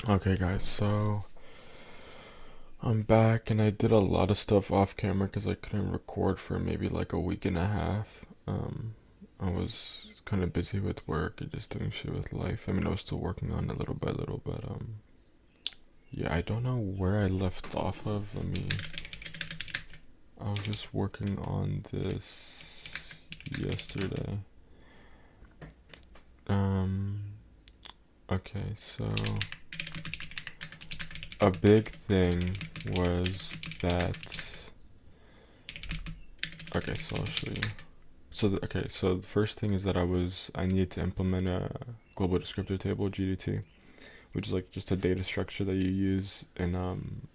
Okay, guys, so I'm back and I did a lot of stuff off camera because I couldn't record for maybe like a week and a half. I was kind of busy with work and just doing shit with life. I mean, I was still working on it little by little, but yeah, I don't know where I left off of. I was just working on this yesterday. Um, okay, so a big thing was that. Okay, so I'll show you. So the first thing is that I needed to implement a global descriptor table (GDT), which is like just a data structure that you use in and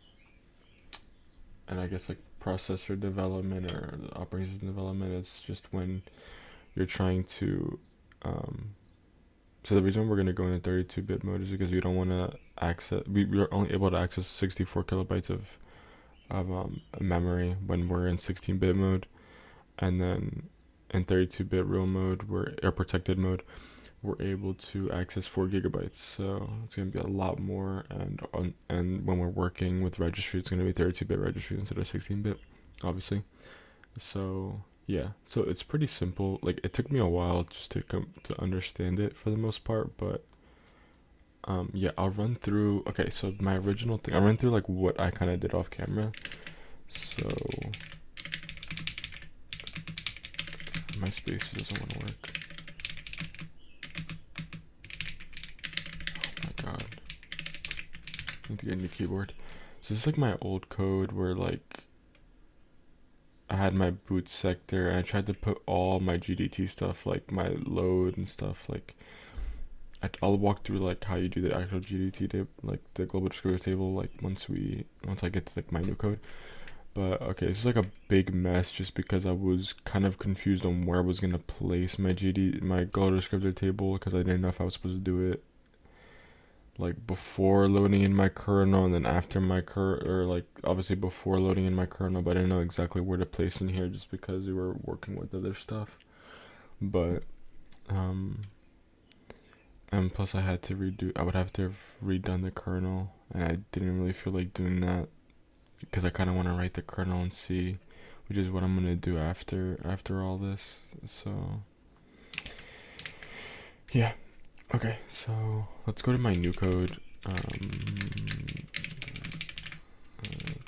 I guess like processor development or the operating system development. It's just when you're trying to um so the reason we're gonna go into 32-bit mode is because we don't want to access we're only able to access 64 kilobytes of memory when we're in 16-bit mode, and then in 32-bit real mode, or protected mode, we're able to access 4 gigabytes. So it's gonna be a lot more, and when we're working with registry, it's gonna be 32-bit registry instead of 16-bit, obviously. So yeah, so it's pretty simple. Like it took me a while just to come to understand it for the most part, but yeah, I'll run through. Okay, so my original thing, I run through like what I kind of did off camera. So my space doesn't want to work. Oh my god. I need to get a new keyboard. So this is like my old code where like I had my boot sector and I tried to put all my GDT stuff, like my load and stuff, like I'll walk through like how you do the actual GDT table, like the global descriptor table, like once I get to like my new code. But okay, this is like a big mess just because I was kind of confused on where I was gonna place my global descriptor table because I didn't know if I was supposed to do it like before loading in my kernel and then after my or like obviously before loading in my kernel, but I didn't know exactly where to place in here just because we were working with other stuff. But um and plus I would have to have redone the kernel, and I didn't really feel like doing that because I kind of want to write the kernel and see, which is what I'm going to do after all this. So yeah. Okay, so let's go to my new code. Let's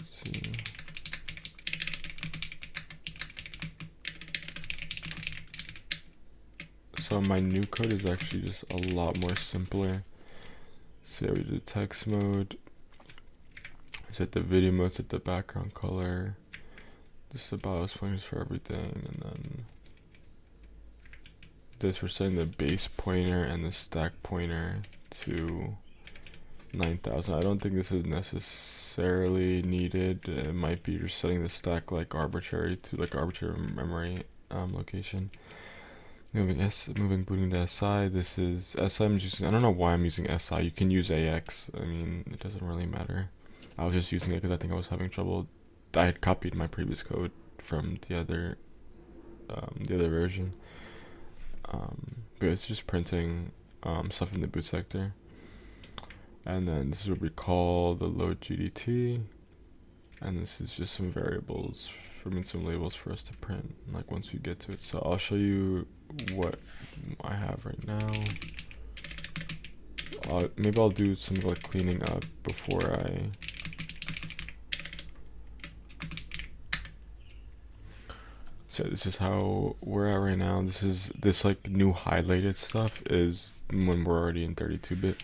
see. So my new code is actually just a lot more simpler. So yeah, we did text mode. I set the video mode, set the background color. Just the BIOS functions for everything, and then this we're setting the base pointer and the stack pointer to 9,000. I don't think this is necessarily needed. It might be just setting the stack like arbitrary to like arbitrary memory location. Moving booting to SI. This is SI. I don't know why I'm using SI. You can use AX. I mean, it doesn't really matter. I was just using it because I think I was having trouble. I had copied my previous code from the other version. But it's just printing stuff in the boot sector. And then this is what we call the load GDT. And this is just some variables some labels for us to print like once we get to it. So I'll show you what I have right now. Maybe I'll do some like cleaning up before I so this is how we're at right now. This like new highlighted stuff is when we're already in 32-bit.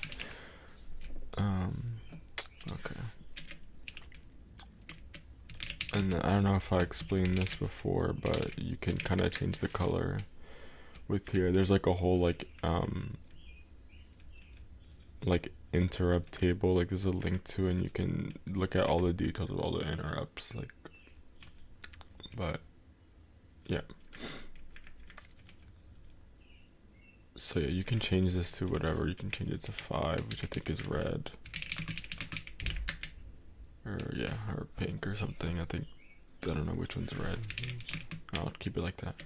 Okay. And I don't know if I explained this before, but you can kind of change the color with here. There's like a whole like interrupt table, like there's a link to, and you can look at all the details of all the interrupts, like. But yeah, so yeah, you can change this to whatever. You can change it to 5, which I think is red, or yeah, or pink or something. I don't know which one's red. I'll keep it like that.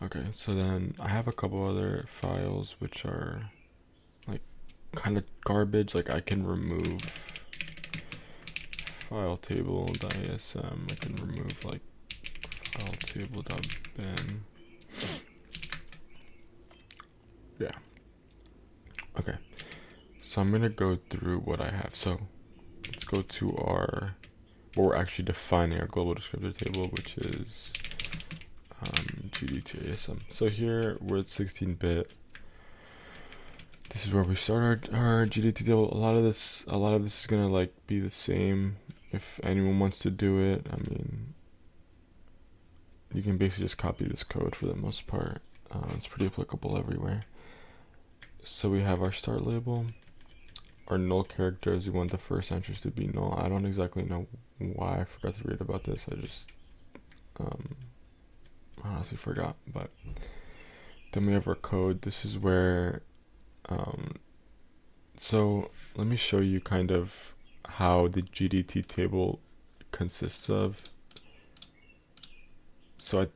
Okay, so then I have a couple other files which are like kind of garbage. Like I can remove file table.asm. I can remove like file table.bin. Yeah. Okay. So I'm gonna go through what I have. So let's go to our what we're actually defining our global descriptor table, which is GDT-ASM. So here we're at 16-bit. This is where we start our GDT table. A lot of this is gonna like be the same if anyone wants to do it. I mean, you can basically just copy this code for the most part. It's pretty applicable everywhere. So we have our start label. Our null characters, we want the first entries to be null. I don't exactly know why I forgot to read about this. I just honestly forgot. But then we have our code. This is where so let me show you kind of how the GDT table consists of. So a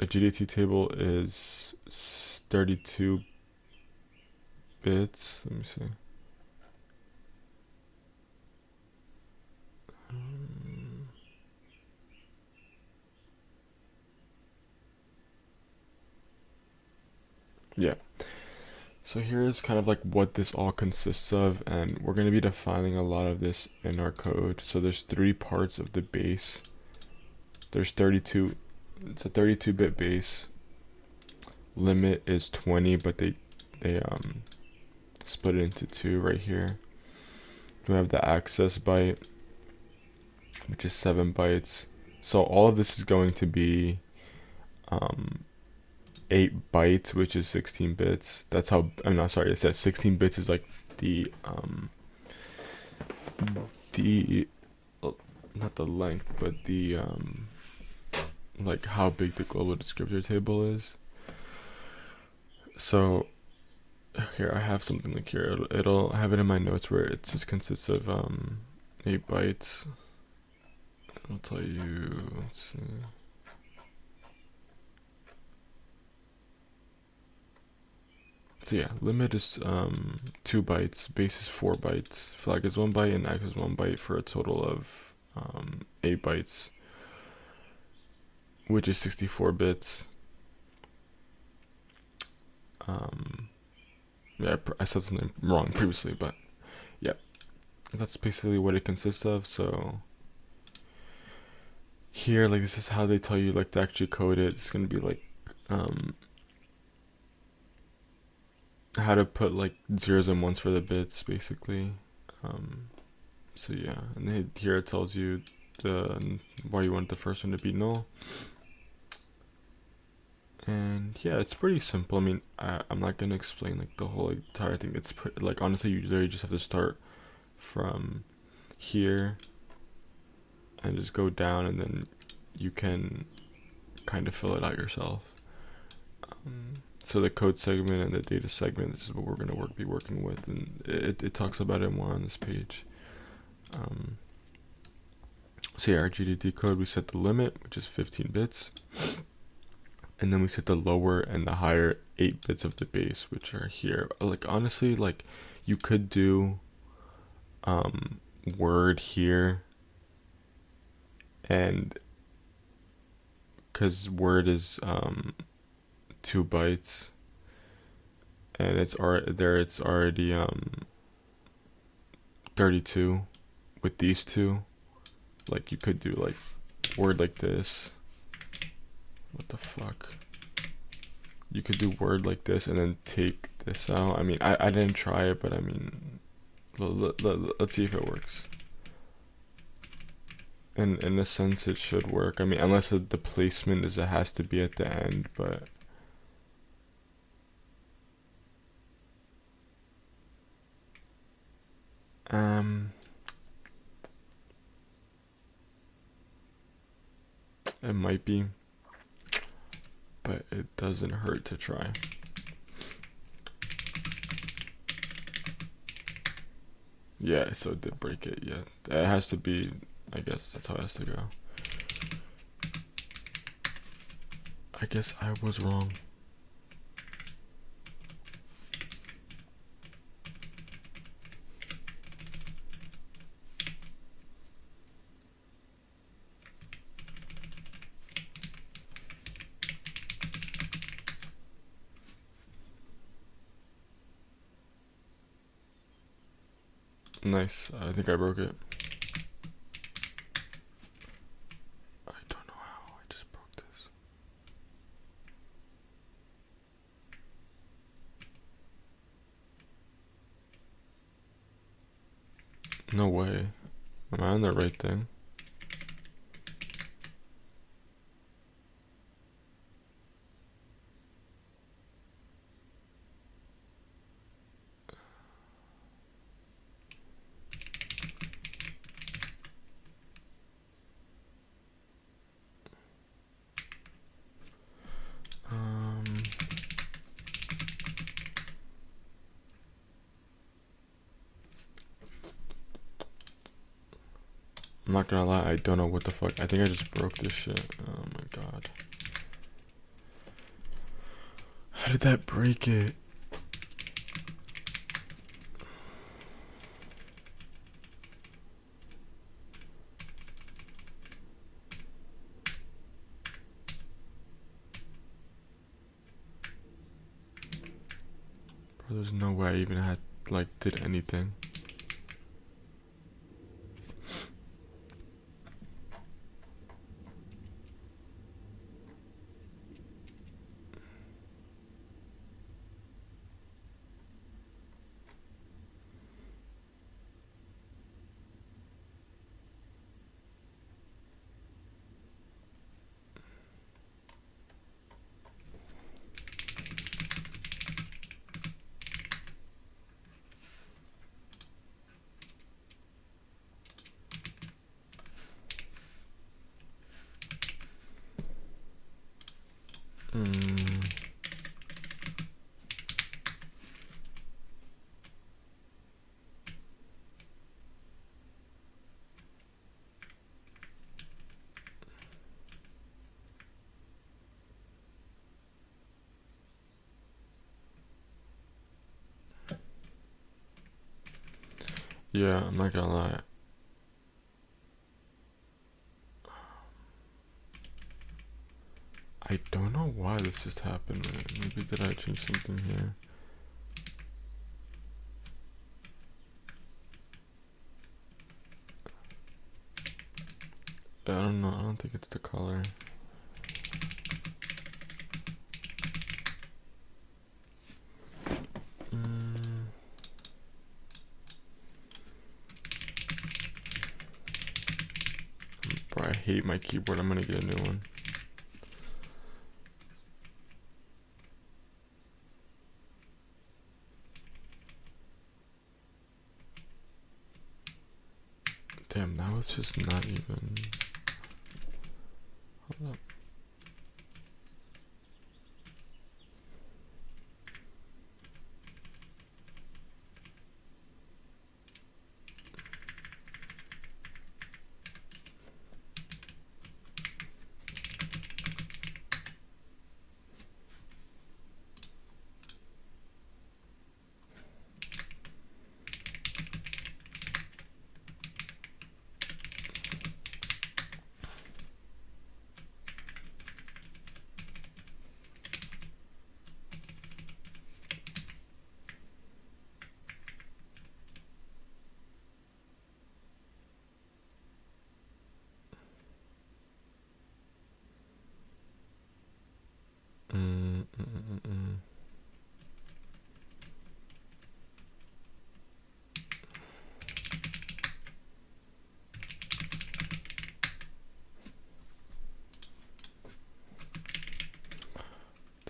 GDT table is 32 bits. Let me see. Yeah. So here is kind of like what this all consists of, and we're going to be defining a lot of this in our code. So there's 3 parts of the base. There's 32. It's a 32-bit base. Limit is 20, but they split it into 2 right here. We have the access byte, which is 7 bytes. So all of this is going to be 8 bytes, which is 16 bits. That's how, I'm not sorry, it says 16 bits is like the not the length, but the like how big the global descriptor table is. So here I have something like here. It'll have it in my notes where it just consists of 8 bytes. I'll tell you. Let's see. So yeah, limit is 2 bytes, base is 4 bytes, flag is 1 byte, and act is 1 byte for a total of 8 bytes, which is 64 bits. Yeah, I said something wrong previously, but yeah, that's basically what it consists of. So here, like, this is how they tell you like to actually code it. It's gonna be like how to put like zeros and ones for the bits, basically. So yeah, and here it tells you why you want the first one to be null. And yeah, it's pretty simple. I mean, I'm not gonna explain like the whole entire thing. It's like honestly, you literally just have to start from here and just go down, and then you can kind of fill it out yourself. So the code segment and the data segment, this is what we're gonna be working with, and it talks about it more on this page. So yeah, our GDT code, we set the limit, which is 15 bits. And then we set the lower and the higher 8 bits of the base, which are here. Like honestly, like you could do word here, and because word is 2 bytes, and it's already 32 with these two. Like you could do like word like this. What the fuck? You could do word like this and then take this out. I mean, I didn't try it, but I mean, let's see if it works. And in a sense, it should work. I mean, unless the placement is it has to be at the end, but it might be, but it doesn't hurt to try. Yeah, so it did break it. Yeah, it has to be. I guess that's how it has to go. I guess I was wrong. Nice. I think I broke it. I don't know how. I just broke this. No way. Am I on the right thing? I'm not gonna lie, I don't know what the fuck. I think I just broke this shit. Oh my god. How did that break it? Bro, there's no way I even had, like, did anything. Yeah, I'm not gonna lie. I don't know why this just happened, man. Maybe did I change something here? I don't know. I don't think it's the color. Bro, I hate my keyboard. I'm gonna get a new one. Damn, now it's just not even. Hold up.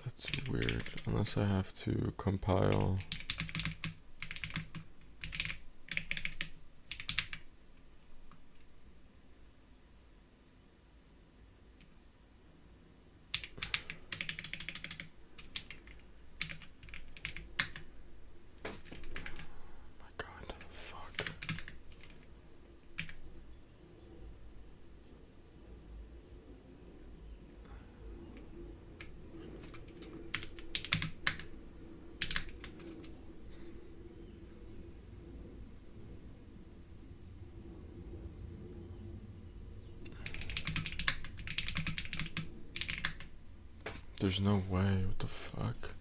That's weird. Unless I have to compile. My god, fuck. There's no way. What the fuck?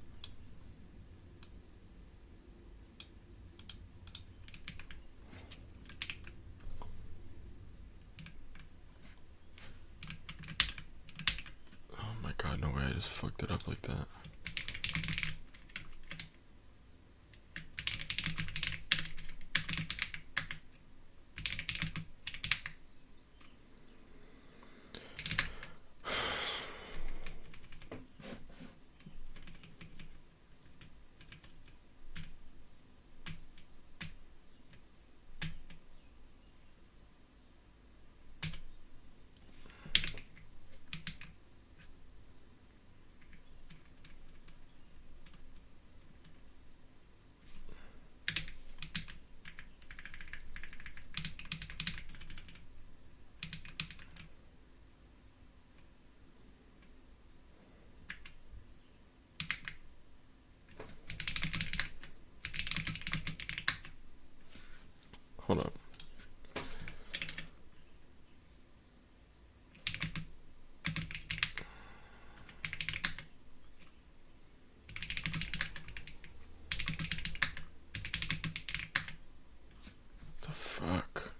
fucked it up like that. Hold up. The fuck?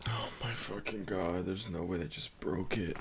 Oh my fucking god, there's no way they just broke it.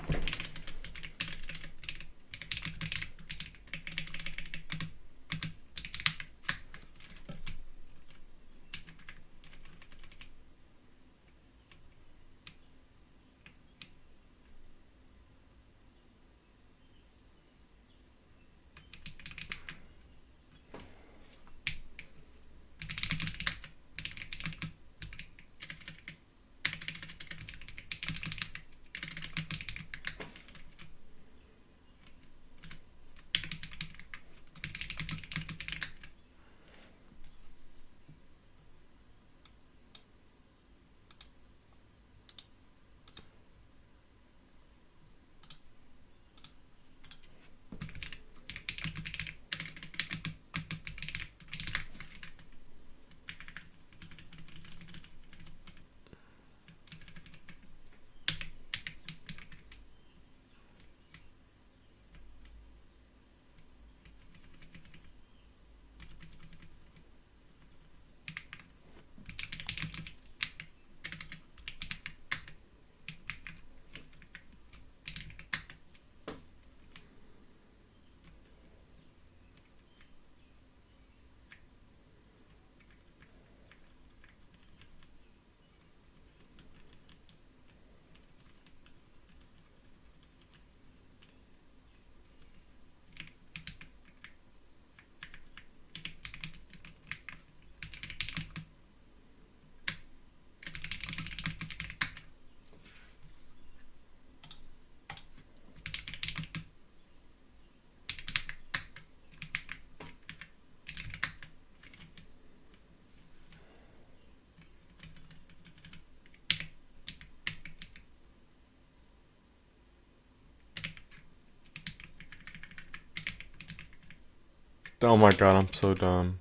Oh my god, I'm so dumb.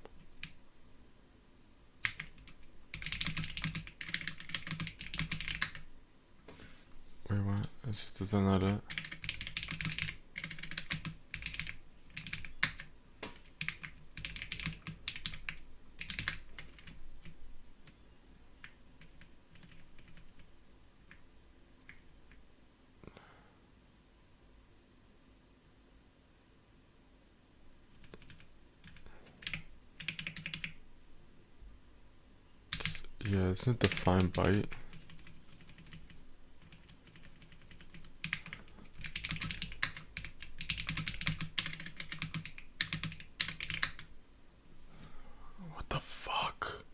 Wait, what? Is that not it? Yeah, isn't it define byte? What the fuck?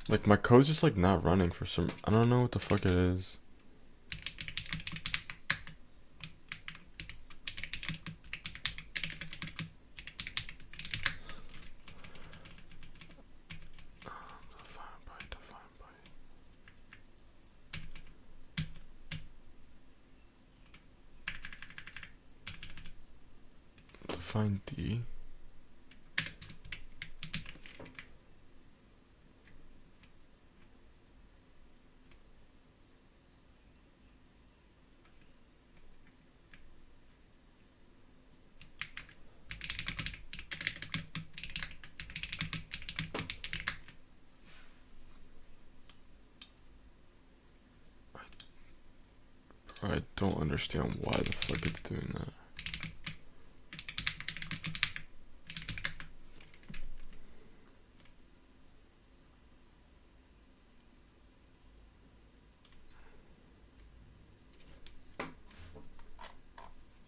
Like, my code's just like not running for some. I don't know what the fuck it is. Define D. I don't understand why the fuck it's doing that.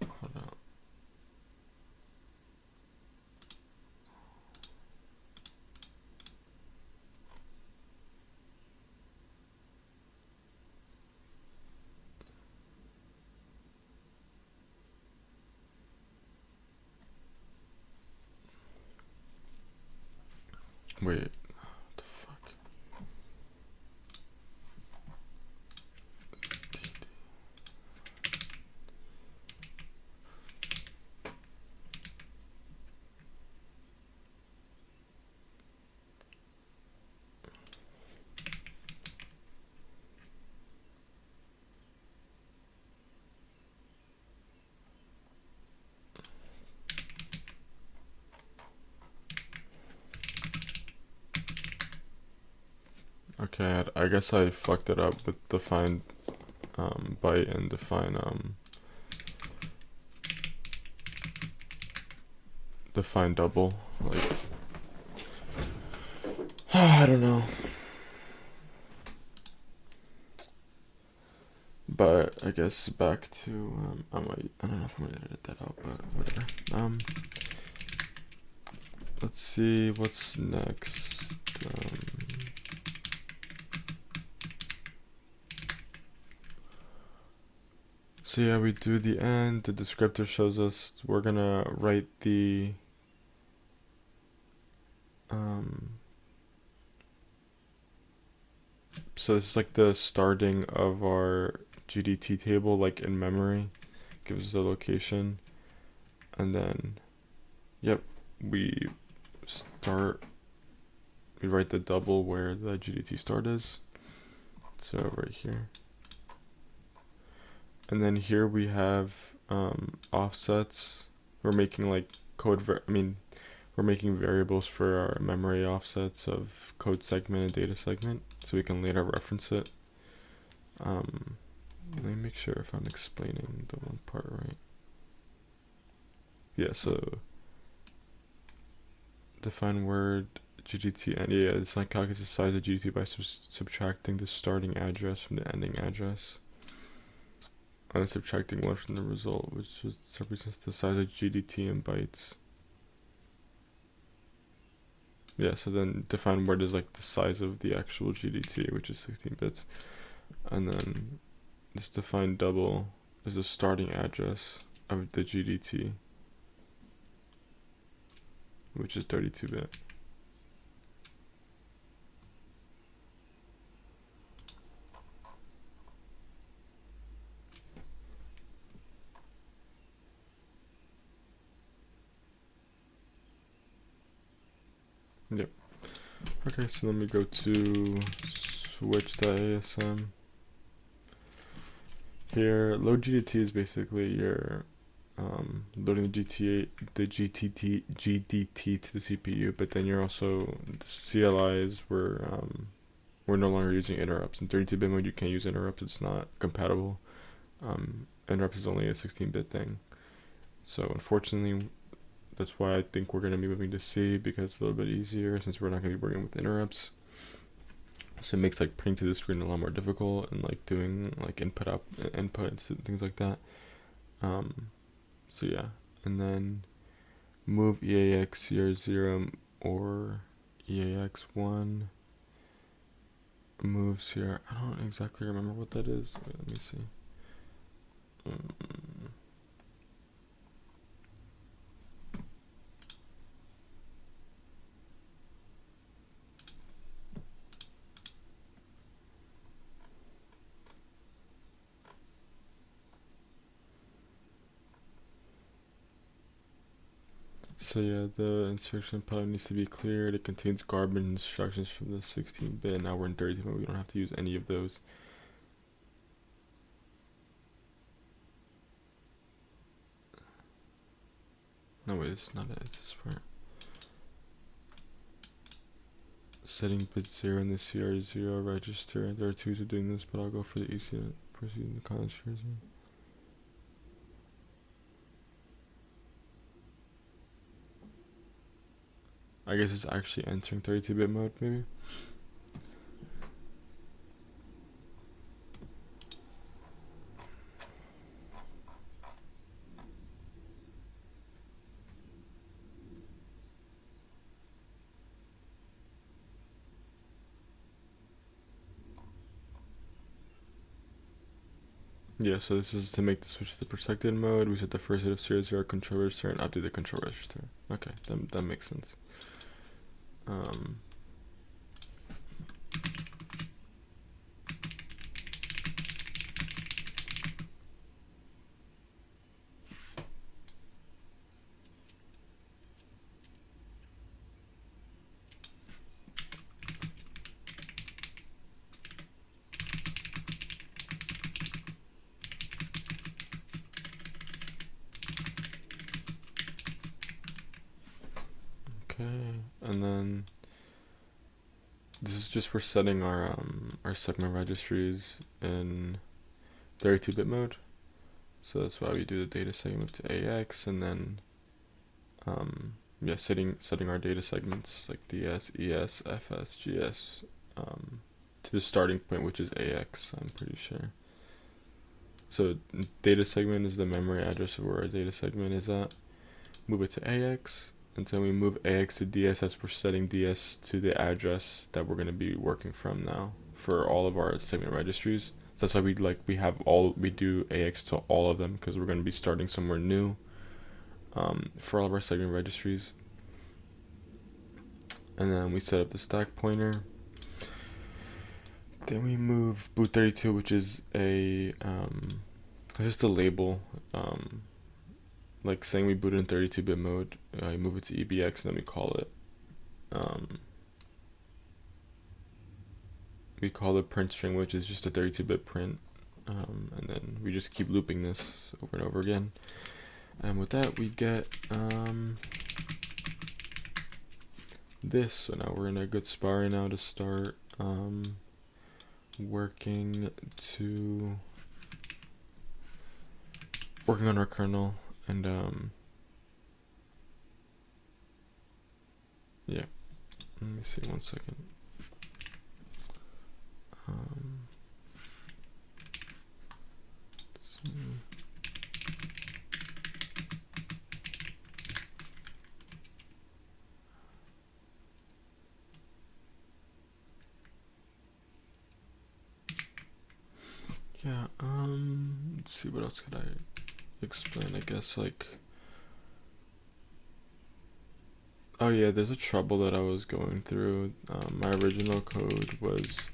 Hold on. Wait, what the fuck? Okay, I guess I fucked it up with define byte and define double. Like, I don't know. But I guess back to I don't know if I'm gonna edit that out, but whatever. Let's see what's next. So yeah, we do the end. The descriptor shows us we're gonna write the so it's like the starting of our GDT table, like in memory, gives us the location, and then, yep, we write the double where the GDT start is, so right here, and then here we have offsets. We're making like we're making variables for our memory offsets of code segment and data segment, so we can later reference it. Let me make sure if I'm explaining the one part right. Yeah, so define word GDT, and yeah, it's like calculates the size of GDT by subtracting the starting address from the ending address, and subtracting 1 from the result, which represents the size of GDT in bytes. Yeah, so then define word is like the size of the actual GDT, which is 16 bits, and then this define double is the starting address of the GDT, which is 32-bit. Yep. Okay, so let me go to switch.asm. Here, load GDT is basically your loading the GDT to the CPU, but then you're also the CLIs we're no longer using interrupts. In 32-bit mode, you can't use interrupts; it's not compatible. Interrupts is only a 16-bit thing, so unfortunately, that's why I think we're going to be moving to C, because it's a little bit easier since we're not going to be working with interrupts. So it makes like printing to the screen a lot more difficult, and like doing like inputs and things like that. So yeah, and then move EAX CR0 or EAX1. Move CR. I don't exactly remember what that is. Wait, let me see. So yeah, the instruction probably needs to be cleared. It contains garbage instructions from the 16-bit. Now we're in 32-bit. We don't have to use any of those. No, wait, it's not it. It's this part. Setting bit 0 in the CR0 register. There are two ways of doing this, but I'll go for the easiest proceed in the college version. I guess it's actually entering 32-bit mode, maybe. Yeah, so this is to make the switch to the protected mode. We set the first hit of serial 0 control register and update the control register. Okay, that makes sense. Okay, and then this is just for setting our segment registries in 32-bit mode. So that's why we do the data segment to AX, and then yeah, setting our data segments like DS, ES, FS, GS to the starting point, which is AX, I'm pretty sure. So data segment is the memory address of where our data segment is at. Move it to AX. Until we move AX to DS, as we're setting DS to the address that we're going to be working from now for all of our segment registries. So that's why we do AX to all of them, because we're going to be starting somewhere new for all of our segment registries. And then we set up the stack pointer. Then we move boot32, which is just a label. Like saying we boot in 32-bit mode, you move it to EBX, and then we call it print string, which is just a 32-bit print, and then we just keep looping this over and over again. And with that, we get this. So now we're in a good spot right now to start working on our kernel. And yeah, let me see 1 second. Yeah, let's see, what else could I explain? I guess, like, oh yeah, there's a trouble that I was going through. My original code was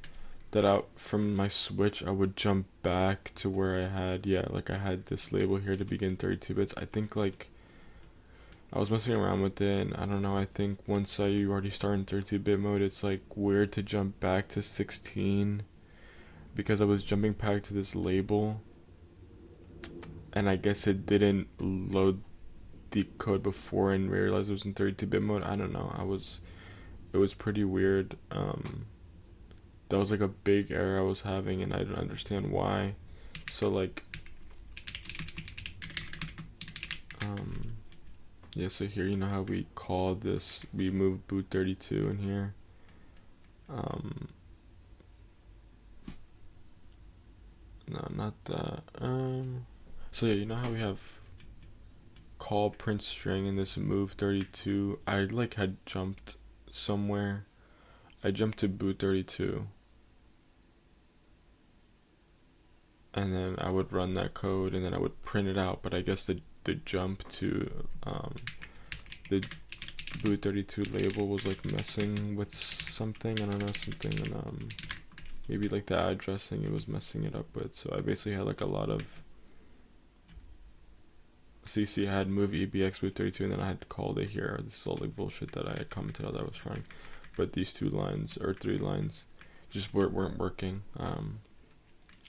that from my switch, I would jump back to where I had this label here to begin 32 bits. I think, like, I was messing around with it, and I don't know, I think once you already start in 32-bit mode, it's like weird to jump back to 16, because I was jumping back to this label, and I guess it didn't load the code before and realized it was in 32-bit mode. I don't know, it was pretty weird. That was like a big error I was having, and I don't understand why. So, like, yeah, so here, you know how we call this, we move boot32 in here. No, not that. So yeah, you know how we have call print string and this move 32. I like had jumped somewhere. I jumped to boot32, and then I would run that code, and then I would print it out. But I guess the jump to the boot32 label was like messing with something. I don't know, something, and maybe like the addressing it was messing it up with. So I basically had like a lot of CC had move EBX boot32, and then I had called it here. This is all like bullshit that I had commented out that I was trying, but these 2 lines or 3 lines just weren't working.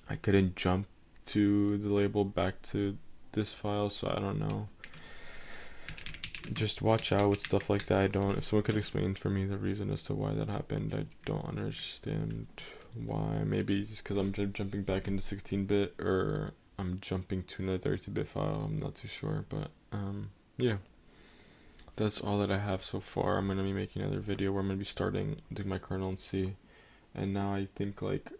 I couldn't jump to the label back to this file, so I don't know. Just watch out with stuff like that. If someone could explain for me the reason as to why that happened, I don't understand why. Maybe just because I'm jumping back into 16-bit, or I'm jumping to another 32-bit file. I'm not too sure, but yeah, that's all that I have so far. I'm gonna be making another video where I'm gonna be starting doing my kernel in C, and now I think like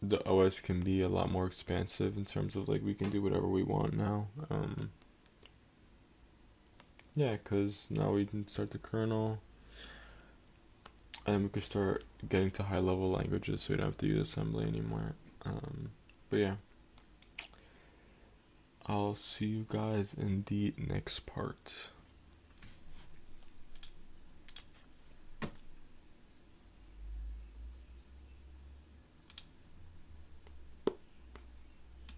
the OS can be a lot more expansive in terms of like we can do whatever we want now. Yeah, because now we can start the kernel, and we could start getting to high level languages, so we don't have to use assembly anymore. But yeah, I'll see you guys in the next part.